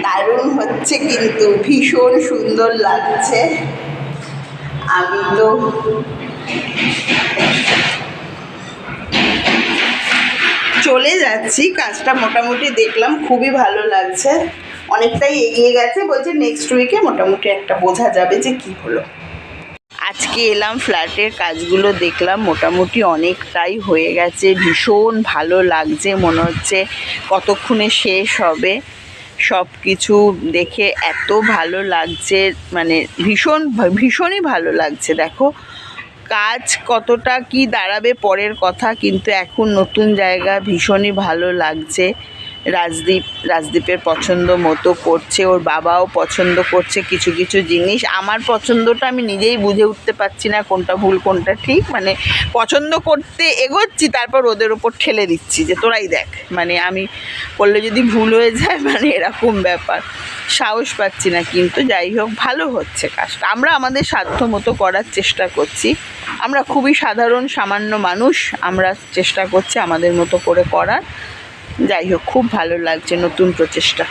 দারুণ হচ্ছে, কিন্তু ভীষণ সুন্দর লাগছে। আমি তো চলে যাচ্ছি, কাজটা মোটামুটি দেখলাম খুবই ভালো লাগছে, অনেকটাই এগিয়ে গেছে। বলছে নেক্সট উইকে মোটামুটি একটা বোঝা যাবে যে কি হলো। আজকে এলাম ফ্ল্যাটের কাজগুলো দেখলাম, মোটামুটি অনেকটাই হয়ে গেছে। ভীষণ ভালো লাগছে, মনে হচ্ছে কতক্ষণে শেষ হবে। সব কিছু দেখে এত ভালো লাগছে, মানে ভীষণই ভালো লাগছে। দেখো কাজ কতটা কি দাঁড়াবে পরের কথা, কিন্তু এখন নতুন জায়গা, ভীষণই ভালো লাগছে। রাজদীপের পছন্দ মতো করছে, ওর বাবাও পছন্দ করছে কিছু কিছু জিনিস। আমার পছন্দটা আমি নিজেই বুঝে উঠতে পারছি না কোনটা ভুল কোনটা ঠিক, মানে পছন্দ করতে এগোচ্ছি, তারপর ওদের ওপর ঠেলে দিচ্ছি যে তোরাই দেখ, মানে আমি করলে যদি ভুল হয়ে যায়, মানে এরকম ব্যাপার। সাহস পাচ্ছি না, কিন্তু যাই হোক ভালো হচ্ছে কাজটা। আমরা আমাদের সাধ্য মতো করার চেষ্টা করছি। আমরা খুবই সাধারণ সামান্য মানুষ, আমরা চেষ্টা করছি আমাদের মতো করে করার। যাই হোক খুব ভালো লাগছে নতুন প্রচেষ্টা।